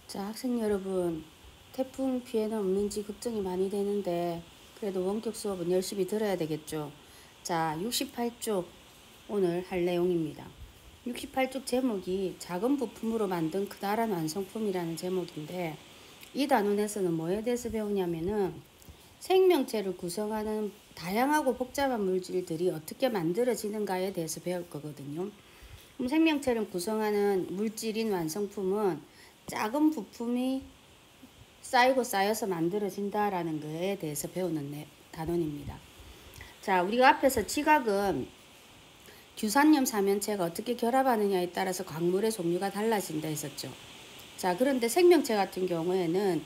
자, 학생 여러분, 태풍 피해는 없는지 걱정이 많이 되는데 그래도 원격 수업은 열심히 들어야 되겠죠. 자, 68쪽 오늘 할 내용입니다. 68쪽 제목이 작은 부품으로 만든 크다란 완성품이라는 제목인데, 이 단원에서는 뭐에 대해서 배우냐면은 생명체를 구성하는 다양하고 복잡한 물질들이 어떻게 만들어지는가에 대해서 배울 거거든요. 그럼 생명체를 구성하는 물질인 완성품은 작은 부품이 쌓이고 쌓여서 만들어진다라는 것에 대해서 배우는 단원입니다. 자, 우리가 앞에서 지각은 규산염 사면체가 어떻게 결합하느냐에 따라서 광물의 종류가 달라진다 했었죠. 자, 그런데 생명체 같은 경우에는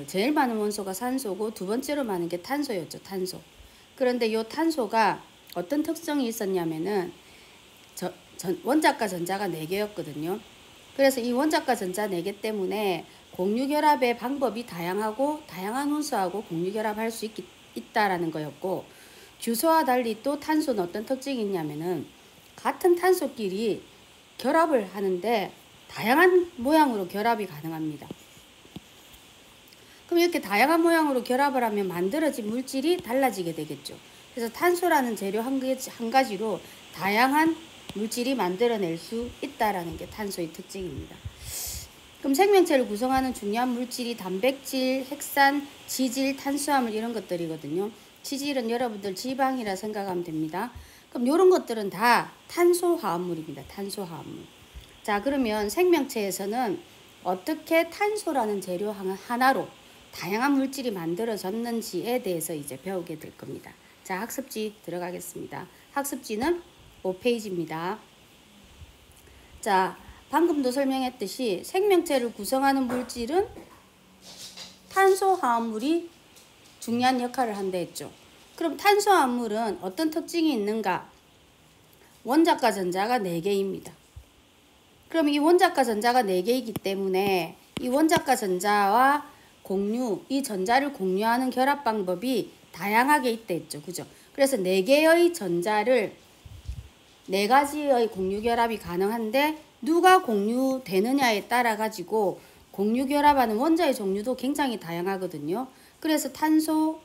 제일 많은 원소가 산소고 두 번째로 많은 게 탄소였죠. 탄소. 그런데 이 탄소가 어떤 특성이 있었냐면은 원자과 전자가 4개였거든요. 그래서 이 원자과 전자 4개 때문에 공유결합의 방법이 다양하고 다양한 원소하고 공유결합할 수 있다라는 거였고, 규소와 달리 또 탄소는 어떤 특징이 있냐면은 같은 탄소끼리 결합을 하는데 다양한 모양으로 결합이 가능합니다. 그럼 이렇게 다양한 모양으로 결합을 하면 만들어진 물질이 달라지게 되겠죠. 그래서 탄소라는 재료 한 가지로 다양한 물질이 만들어낼 수 있다라는 게 탄소의 특징입니다. 그럼 생명체를 구성하는 중요한 물질이 단백질, 핵산, 지질, 탄수화물 이런 것들이거든요. 지질은 여러분들 지방이라 생각하면 됩니다. 그럼 이런 것들은 다 탄소화합물입니다. 탄소화합물. 자, 그러면 생명체에서는 어떻게 탄소라는 재료 하나로 다양한 물질이 만들어졌는지에 대해서 이제 배우게 될 겁니다. 자, 학습지 들어가겠습니다. 학습지는 5페이지입니다. 자, 방금도 설명했듯이 생명체를 구성하는 물질은 탄소화합물이 중요한 역할을 한다 했죠. 그럼 탄소화합물은 어떤 특징이 있는가? 원자과 전자가 4개입니다. 그럼 이 원자과 전자가 4개이기 때문에 이 원자과 전자와 이 전자를 공유하는 결합 방법이 다양하게 있다 했죠. 그죠? 그래서 4개의 전자를 4가지의 공유 결합이 가능한데 누가 공유되느냐에 따라 가지고 공유 결합하는 원자의 종류도 굉장히 다양하거든요. 그래서 탄소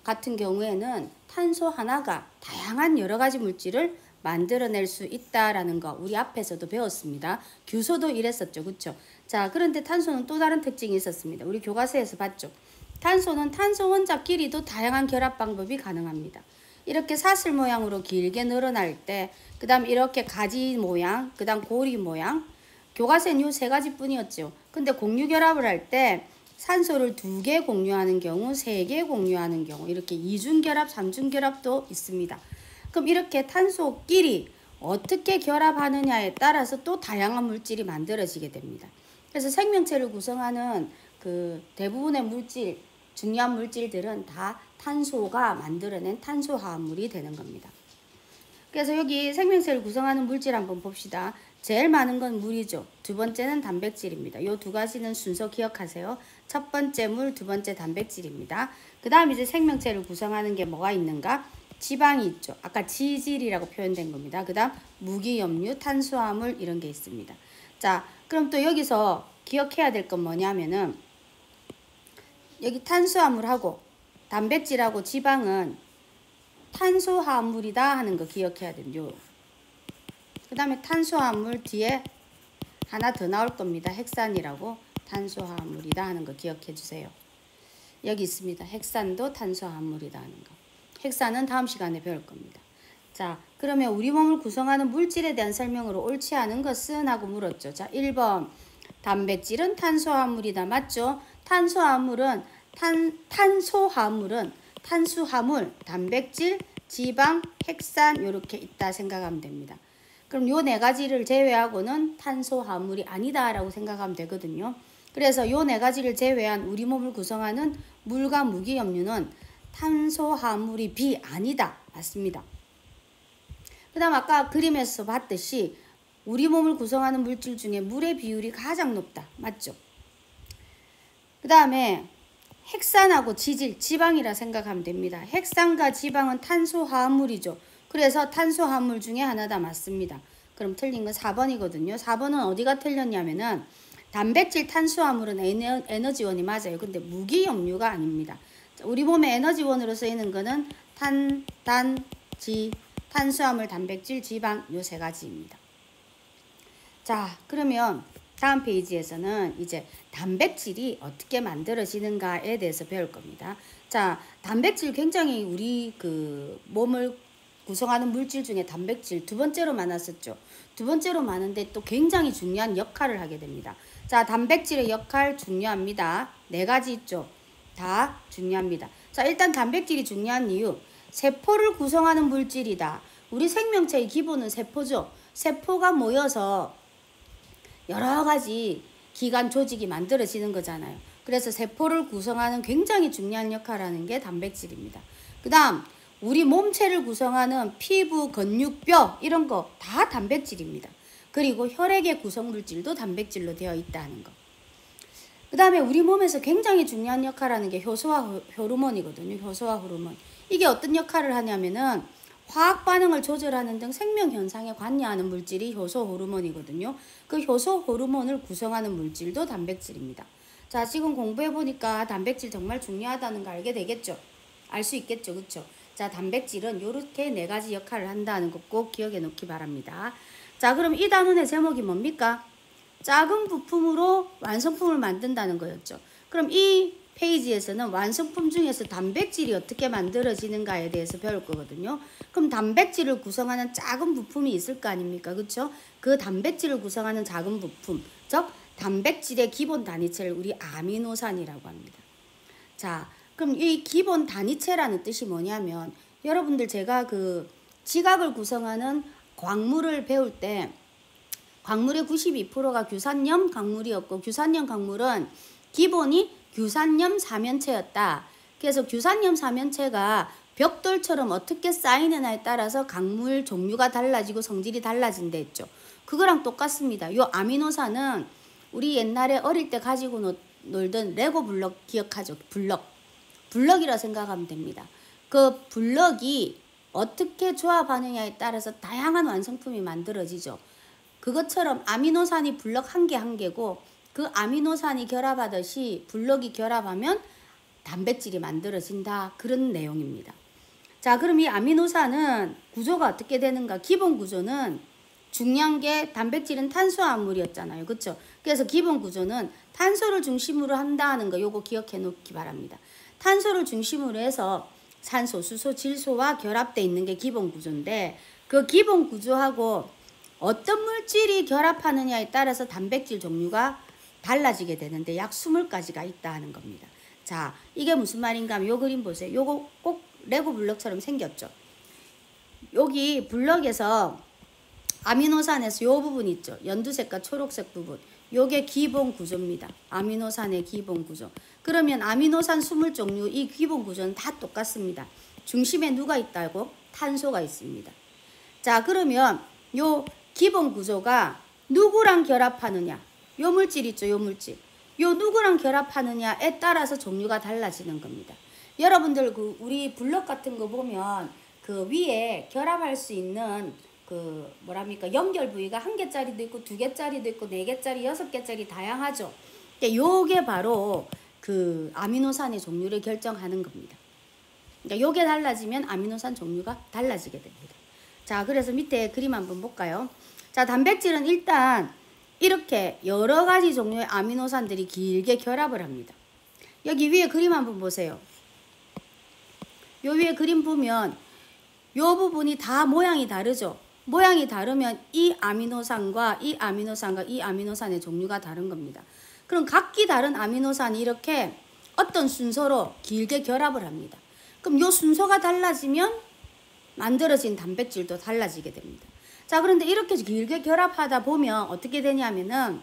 같은 경우에는 탄소 하나가 다양한 여러 가지 물질을 만들어낼 수 있다라는 거 우리 앞에서도 배웠습니다. 규소도 이랬었죠. 그렇죠? 자, 그런데 탄소는 또 다른 특징이 있었습니다. 우리 교과서에서 봤죠. 탄소는 탄소 원자끼리도 다양한 결합 방법이 가능합니다. 이렇게 사슬 모양으로 길게 늘어날 때, 그 다음 이렇게 가지 모양, 그 다음 고리 모양, 교과서엔 요 3가지 뿐이었죠. 근데 공유 결합을 할 때 산소를 2개 공유하는 경우, 3개 공유하는 경우, 이렇게 2중 결합, 3중 결합도 있습니다. 그럼 이렇게 탄소끼리 어떻게 결합하느냐에 따라서 또 다양한 물질이 만들어지게 됩니다. 그래서 생명체를 구성하는 대부분의 물질, 중요한 물질들은 다 탄소가 만들어낸 탄소화합물이 되는 겁니다. 그래서 여기 생명체를 구성하는 물질 한번 봅시다. 제일 많은 건 물이죠. 두 번째는 단백질입니다. 이 2가지는 순서 기억하세요. 첫 번째 물, 두 번째 단백질입니다. 그 다음 이제 생명체를 구성하는 게 뭐가 있는가? 지방이 있죠. 아까 지질이라고 표현된 겁니다. 그 다음 무기염류, 탄수화물 이런 게 있습니다. 자, 그럼 또 여기서 기억해야 될 건 뭐냐면은 여기 탄수화물하고 단백질하고 지방은 탄소화합물이다 하는 거 기억해야 됩니다. 그 다음에 탄소화합물 뒤에 하나 더 나올 겁니다. 핵산이라고 탄소화합물이다 하는 거 기억해 주세요. 여기 있습니다. 핵산도 탄소화합물이다 하는 거. 핵산은 다음 시간에 배울 겁니다. 자, 그러면 우리 몸을 구성하는 물질에 대한 설명으로 옳지 않은 것은 하고 물었죠. 자, 1번 단백질은 탄소화합물이다. 맞죠? 탄소화합물은 탄수화물, 단백질, 지방, 핵산 이렇게 있다 생각하면 됩니다. 그럼 요 4가지를 제외하고는 탄소화물이 아니다라고 생각하면 되거든요. 그래서 요 4가지를 제외한 우리 몸을 구성하는 물과 무기염류는 탄소화물이 아니다. 맞습니다. 그 다음 아까 그림에서 봤듯이 우리 몸을 구성하는 물질 중에 물의 비율이 가장 높다. 맞죠? 그 다음에 핵산하고 지질, 지방이라 생각하면 됩니다. 핵산과 지방은 탄소화합물이죠. 그래서 탄소화합물 중에 하나다. 맞습니다. 그럼 틀린 건 4번이거든요. 4번은 어디가 틀렸냐면은 단백질, 탄수화물은 에너지원이 맞아요. 근데 무기염류가 아닙니다. 우리 몸의 에너지원으로 쓰이는 거는 탄, 단, 지, 탄수화물, 단백질, 지방 요 세 가지입니다. 자, 그러면 다음 페이지에서는 이제 단백질이 어떻게 만들어지는가에 대해서 배울 겁니다. 자, 단백질 굉장히 우리 그 몸을 구성하는 물질 중에 단백질 두 번째로 많았었죠. 두 번째로 많은데 또 굉장히 중요한 역할을 하게 됩니다. 자, 단백질의 역할 중요합니다. 네 가지 있죠. 다 중요합니다. 자, 일단 단백질이 중요한 이유. 세포를 구성하는 물질이다. 우리 생명체의 기본은 세포죠. 세포가 모여서 여러 가지 기관 조직이 만들어지는 거잖아요. 그래서 세포를 구성하는 굉장히 중요한 역할을 하는 게 단백질입니다. 그 다음 우리 몸체를 구성하는 피부, 근육, 뼈 이런 거 다 단백질입니다. 그리고 혈액의 구성물질도 단백질로 되어 있다는 거. 그 다음에 우리 몸에서 굉장히 중요한 역할을 하는 게 효소화 호르몬이거든요. 효소화 호르몬. 이게 어떤 역할을 하냐면은 화학 반응을 조절하는 등 생명 현상에 관여하는 물질이 효소 호르몬이거든요. 그 효소 호르몬을 구성하는 물질도 단백질입니다. 자, 지금 공부해 보니까 단백질 정말 중요하다는 거 알게 되겠죠? 알 수 있겠죠, 그렇죠? 자, 단백질은 이렇게 네 가지 역할을 한다는 거 꼭 기억해 놓기 바랍니다. 자, 그럼 이 단원의 제목이 뭡니까? 작은 부품으로 완성품을 만든다는 거였죠. 그럼 이 페이지에서는 완성품 중에서 단백질이 어떻게 만들어지는가에 대해서 배울 거거든요. 그럼 단백질을 구성하는 작은 부품이 있을 거 아닙니까? 그렇죠? 그 단백질을 구성하는 작은 부품, 즉 단백질의 기본 단위체를 우리 아미노산이라고 합니다. 자, 그럼 이 기본 단위체라는 뜻이 뭐냐면 여러분들 제가 그 지각을 구성하는 광물을 배울 때 광물의 92%가 규산염 광물이었고 규산염 광물은 기본이 규산염 사면체였다. 그래서 규산염 사면체가 벽돌처럼 어떻게 쌓이느냐에 따라서 광물 종류가 달라지고 성질이 달라진다 했죠. 그거랑 똑같습니다. 요 아미노산은 우리 옛날에 어릴 때 가지고 놀던 레고 블럭 기억하죠? 블럭이라 생각하면 됩니다. 그 블럭이 어떻게 조합하느냐에 따라서 다양한 완성품이 만들어지죠. 그것처럼 아미노산이 블럭 한 개 한 개고 그 아미노산이 결합하듯이 블럭이 결합하면 단백질이 만들어진다. 그런 내용입니다. 자, 그럼 이 아미노산은 구조가 어떻게 되는가? 기본 구조는 중요한 게 단백질은 탄수화물이었잖아요. 그렇죠? 그래서 기본 구조는 탄소를 중심으로 한다는 거 요거 기억해 놓기 바랍니다. 탄소를 중심으로 해서 산소, 수소, 질소와 결합되어 있는 게 기본 구조인데 그 기본 구조하고 어떤 물질이 결합하느냐에 따라서 단백질 종류가 달라지게 되는데 약 20가지가 있다 하는 겁니다. 자, 이게 무슨 말인가 하면 요 그림 보세요. 요거 꼭 레고 블럭처럼 생겼죠. 여기 블럭에서 아미노산에서 요 부분 있죠. 연두색과 초록색 부분. 요게 기본 구조입니다. 아미노산의 기본 구조. 그러면 아미노산 20종류 이 기본 구조는 다 똑같습니다. 중심에 누가 있다고? 탄소가 있습니다. 자, 그러면 요 기본 구조가 누구랑 결합하느냐? 요 물질 있죠, 요 물질. 요 누구랑 결합하느냐에 따라서 종류가 달라지는 겁니다. 여러분들 그 우리 블럭 같은 거 보면 그 위에 결합할 수 있는 그 뭐랍니까? 연결 부위가 1개짜리도 있고 2개짜리도 있고 4개짜리, 6개짜리 다양하죠. 요게 바로 그 아미노산의 종류를 결정하는 겁니다. 그러니까 요게 달라지면 아미노산 종류가 달라지게 됩니다. 자, 그래서 밑에 그림 한번 볼까요? 자, 단백질은 일단 이렇게 여러 가지 종류의 아미노산들이 길게 결합을 합니다. 여기 위에 그림 한번 보세요. 요 위에 그림 보면 요 부분이 다 모양이 다르죠. 모양이 다르면 이 아미노산과 이 아미노산과 이 아미노산의 종류가 다른 겁니다. 그럼 각기 다른 아미노산이 이렇게 어떤 순서로 길게 결합을 합니다. 그럼 요 순서가 달라지면 만들어진 단백질도 달라지게 됩니다. 자, 그런데 이렇게 길게 결합하다 보면 어떻게 되냐면은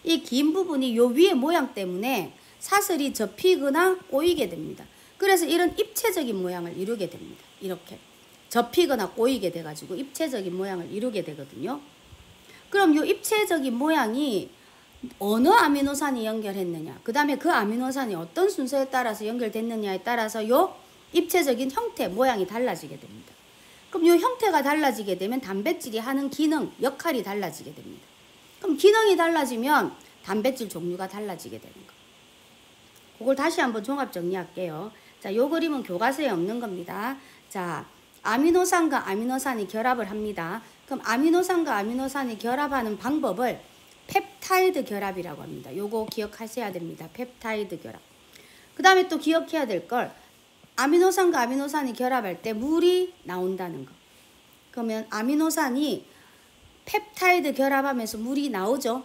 이 긴 부분이 요 위의 모양 때문에 사슬이 접히거나 꼬이게 됩니다. 그래서 이런 입체적인 모양을 이루게 됩니다. 이렇게 접히거나 꼬이게 돼가지고 입체적인 모양을 이루게 되거든요. 그럼 요 입체적인 모양이 어느 아미노산이 연결했느냐, 그 다음에 그 아미노산이 어떤 순서에 따라서 연결됐느냐에 따라서 요 입체적인 형태, 모양이 달라지게 됩니다. 그럼 요 형태가 달라지게 되면 단백질이 하는 기능, 역할이 달라지게 됩니다. 그럼 기능이 달라지면 단백질 종류가 달라지게 되는 거. 그걸 다시 한번 종합 정리할게요. 자, 요 그림은 교과서에 없는 겁니다. 자, 아미노산과 아미노산이 결합을 합니다. 그럼 아미노산과 아미노산이 결합하는 방법을 펩타이드 결합이라고 합니다. 요거 기억하셔야 됩니다. 펩타이드 결합. 그 다음에 또 기억해야 될 걸, 아미노산과 아미노산이 결합할 때 물이 나온다는 거. 그러면 아미노산이 펩타이드 결합하면서 물이 나오죠.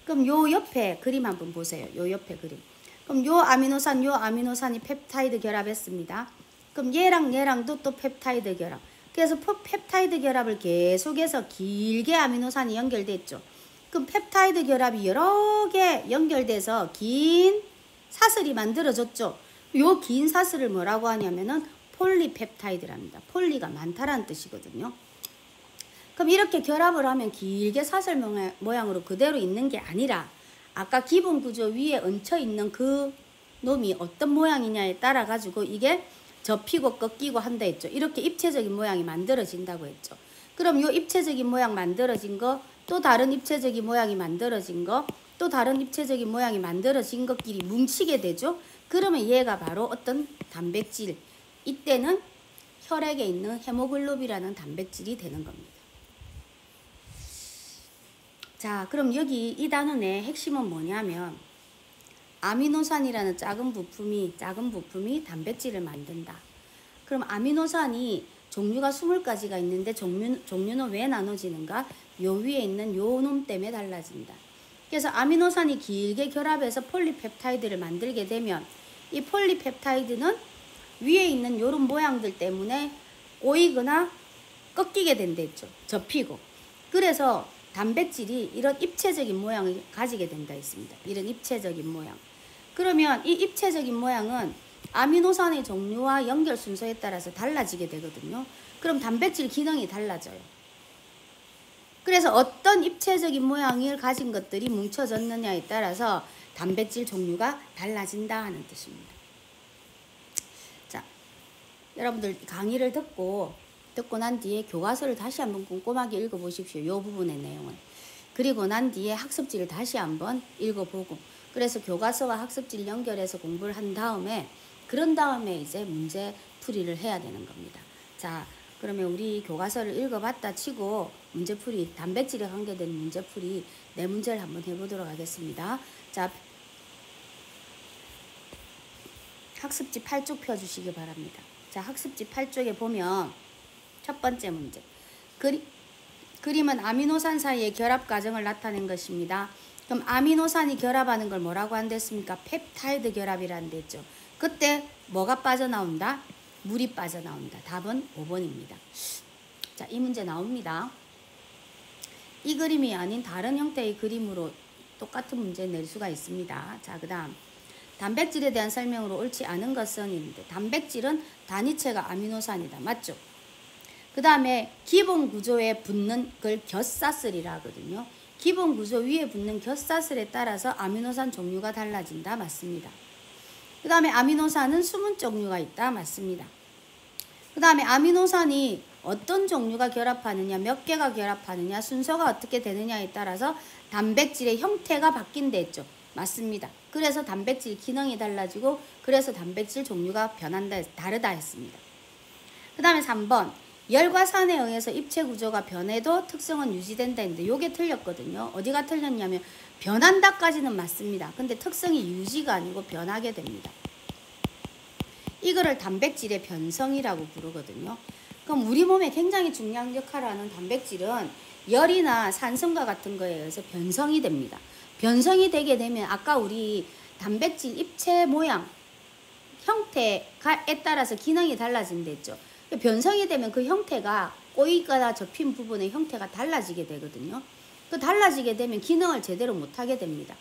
그럼 요 옆에 그림 한번 보세요. 요 옆에 그림. 그럼 요 아미노산이 펩타이드 결합했습니다. 그럼 얘랑도 또 펩타이드 결합. 그래서 펩타이드 결합을 계속해서 길게 아미노산이 연결됐죠. 그럼 펩타이드 결합이 여러 개 연결돼서 긴 사슬이 만들어졌죠. 요 긴 사슬을 뭐라고 하냐면은 폴리펩타이드랍니다. 폴리가 많다라는 뜻이거든요. 그럼 이렇게 결합을 하면 길게 사슬 모양으로 그대로 있는 게 아니라 아까 기본 구조 위에 얹혀 있는 그 놈이 어떤 모양이냐에 따라 가지고 이게 접히고 꺾이고 한다 했죠. 이렇게 입체적인 모양이 만들어진다고 했죠. 그럼 요 입체적인 모양 만들어진 거, 또 다른 입체적인 모양이 만들어진 거, 또 다른 입체적인 모양이 만들어진 것끼리 뭉치게 되죠. 그러면 얘가 바로 어떤 단백질, 이때는 혈액에 있는 헤모글로빈이라는 단백질이 되는 겁니다. 자, 그럼 여기 이 단원의 핵심은 뭐냐면 아미노산이라는 작은 부품이 단백질을 만든다. 그럼 아미노산이 종류가 20가지가 있는데 종류는 왜 나눠지는가? 요 위에 있는 요 놈 때문에 달라진다. 그래서 아미노산이 길게 결합해서 폴리펩타이드를 만들게 되면 이 폴리펩타이드는 위에 있는 요런 모양들 때문에 꼬이거나 꺾이게 된댔죠. 접히고. 그래서 단백질이 이런 입체적인 모양을 가지게 된다 했습니다. 이런 입체적인 모양. 그러면 이 입체적인 모양은 아미노산의 종류와 연결 순서에 따라서 달라지게 되거든요. 그럼 단백질 기능이 달라져요. 그래서 어떤 입체적인 모양을 가진 것들이 뭉쳐졌느냐에 따라서 단백질 종류가 달라진다 하는 뜻입니다. 자, 여러분들 강의를 듣고 난 뒤에 교과서를 다시 한번 꼼꼼하게 읽어보십시오. 이 부분의 내용을. 그리고 난 뒤에 학습지를 다시 한번 읽어보고, 그래서 교과서와 학습지를 연결해서 공부를 한 다음에, 그런 다음에 이제 문제 풀이를 해야 되는 겁니다. 자, 그러면 우리 교과서를 읽어봤다 치고 문제풀이, 단백질에 관계된 문제풀이 4문제를 한번 해보도록 하겠습니다. 자, 학습지 8쪽 펴주시기 바랍니다. 자, 학습지 8쪽에 보면 첫 번째 문제. 그림은 아미노산 사이의 결합 과정을 나타낸 것입니다. 그럼 아미노산이 결합하는 걸 뭐라고 한댔습니까? 펩타이드 결합이라는 데죠. 그때 뭐가 빠져나온다? 물이 빠져나온다. 답은 5번입니다. 자, 이 문제 나옵니다. 이 그림이 아닌 다른 형태의 그림으로 똑같은 문제 낼 수가 있습니다. 자, 그 다음 단백질에 대한 설명으로 옳지 않은 것은 있는데, 단백질은 단위체가 아미노산이다. 맞죠? 그 다음에 기본 구조에 붙는 걸 곁사슬이라 하거든요. 기본 구조 위에 붙는 곁사슬에 따라서 아미노산 종류가 달라진다. 맞습니다. 그 다음에 아미노산은 20종류가 있다. 맞습니다. 그 다음에 아미노산이 어떤 종류가 결합하느냐, 몇 개가 결합하느냐, 순서가 어떻게 되느냐에 따라서 단백질의 형태가 바뀐다 했죠. 맞습니다. 그래서 단백질 기능이 달라지고, 그래서 단백질 종류가 변한다, 다르다 했습니다. 그 다음에 3번. 열과 산에 의해서 입체 구조가 변해도 특성은 유지된다 했는데 요게 틀렸거든요. 어디가 틀렸냐면 변한다까지는 맞습니다. 근데 특성이 유지가 아니고 변하게 됩니다. 이거를 단백질의 변성이라고 부르거든요. 그럼 우리 몸에 굉장히 중요한 역할을 하는 단백질은 열이나 산성과 같은 거에 의해서 변성이 됩니다. 변성이 되게 되면 아까 우리 단백질 입체 모양, 형태에 따라서 기능이 달라진댔죠. 변성이 되면 그 형태가 꼬이거나 접힌 부분의 형태가 달라지게 되거든요. 그 달라지게 되면 기능을 제대로 못하게 됩니다.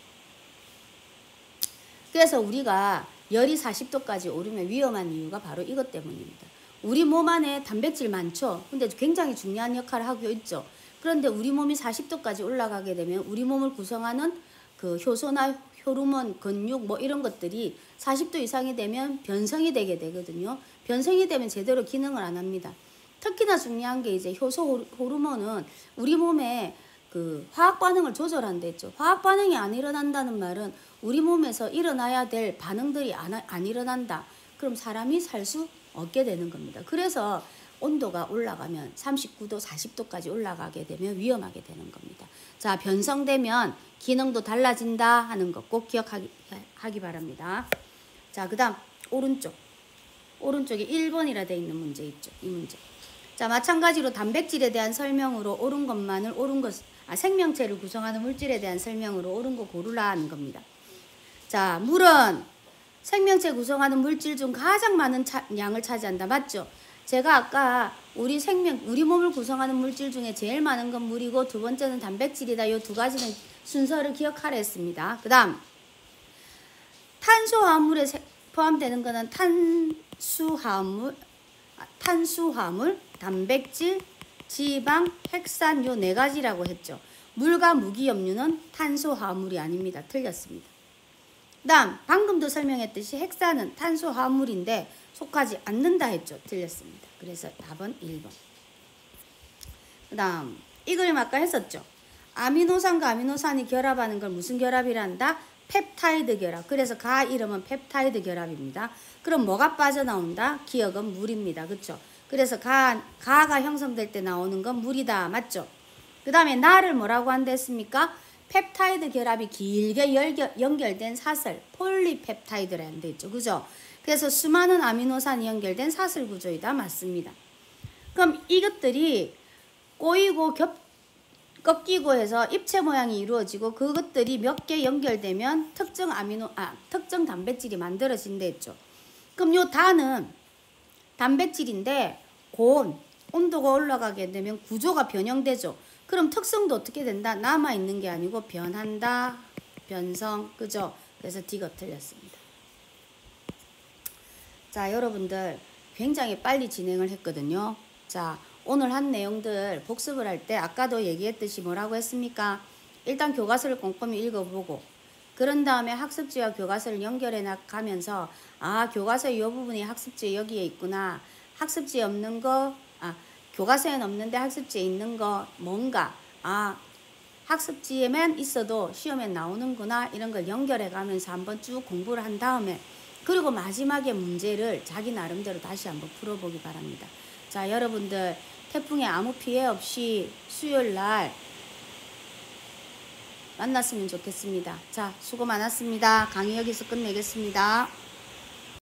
그래서 우리가 열이 40도까지 오르면 위험한 이유가 바로 이것 때문입니다. 우리 몸 안에 단백질 많죠. 근데 굉장히 중요한 역할을 하고 있죠. 그런데 우리 몸이 40도까지 올라가게 되면 우리 몸을 구성하는 그 효소나 호르몬, 근육 뭐 이런 것들이 40도 이상이 되면 변성이 되게 되거든요. 변성이 되면 제대로 기능을 안 합니다. 특히나 중요한 게 이제 효소 호르몬은 우리 몸에 그 그 화학 반응을 조절한다 했죠. 화학 반응이 안 일어난다는 말은 우리 몸에서 일어나야 될 반응들이 안 일어난다. 그럼 사람이 살 수 없게 되는 겁니다. 그래서 온도가 올라가면 39도, 40도까지 올라가게 되면 위험하게 되는 겁니다. 자, 변성되면 기능도 달라진다 하는 거 꼭 기억하기 바랍니다. 자, 그 다음 오른쪽에 1번이라 되어 있는 문제 있죠. 이 문제. 자, 마찬가지로 단백질에 대한 설명으로 옳은 것만을 생명체를 구성하는 물질에 대한 설명으로 옳은 거 고르라 하는 겁니다. 자, 물은 생명체 구성하는 물질 중 가장 많은 양을 차지한다. 맞죠? 제가 아까 우리 몸을 구성하는 물질 중에 제일 많은 건 물이고 두 번째는 단백질이다. 이 두 가지는 순서를 기억하라 했습니다. 그 다음 탄수화물에 포함되는 거는 탄수화물, 단백질, 지방, 핵산 요 네 가지라고 했죠. 물과 무기염류는 탄수화물이 아닙니다. 틀렸습니다. 그 다음 방금도 설명했듯이 핵산은 탄수화물인데 속하지 않는다 했죠. 틀렸습니다. 그래서 답은 1번. 그 다음 이걸 아까 했었죠. 아미노산과 아미노산이 결합하는 걸 무슨 결합이란다? 펩타이드 결합. 그래서 가 이름은 펩타이드 결합입니다. 그럼 뭐가 빠져나온다? 기억은 물입니다. 그렇죠? 그래서 가가 형성될 때 나오는 건 물이다. 맞죠? 그 다음에 나를 뭐라고 한다 했습니까? 펩타이드 결합이 길게 연결된 사슬, 폴리펩타이드라는 데 있죠. 그죠? 그래서 수많은 아미노산이 연결된 사슬 구조이다. 맞습니다. 그럼 이것들이 꼬이고 꺾이고 해서 입체 모양이 이루어지고 그것들이 몇 개 연결되면 특정 단백질이 만들어진다 했죠. 그럼 요 다는 단백질인데 온도가 올라가게 되면 구조가 변형되죠. 그럼 특성도 어떻게 된다? 남아있는 게 아니고 변한다. 변성. 그죠? 그래서 D가 틀렸습니다. 자, 여러분들 굉장히 빨리 진행을 했거든요. 자, 오늘 한 내용들 복습을 할 때 아까도 얘기했듯이 뭐라고 했습니까? 일단 교과서를 꼼꼼히 읽어보고 그런 다음에 학습지와 교과서를 연결해 나가면서 교과서의 이 부분이 학습지에 여기에 있구나. 학습지에 없는 거 교과서에는 없는데 학습지에 있는 거 뭔가 학습지에만 있어도 시험에 나오는구나. 이런 걸 연결해 가면서 한번 쭉 공부를 한 다음에 그리고 마지막에 문제를 자기 나름대로 다시 한번 풀어보기 바랍니다. 자, 여러분들 태풍에 아무 피해 없이 수요일 날 만났으면 좋겠습니다. 자, 수고 많았습니다. 강의 여기서 끝내겠습니다.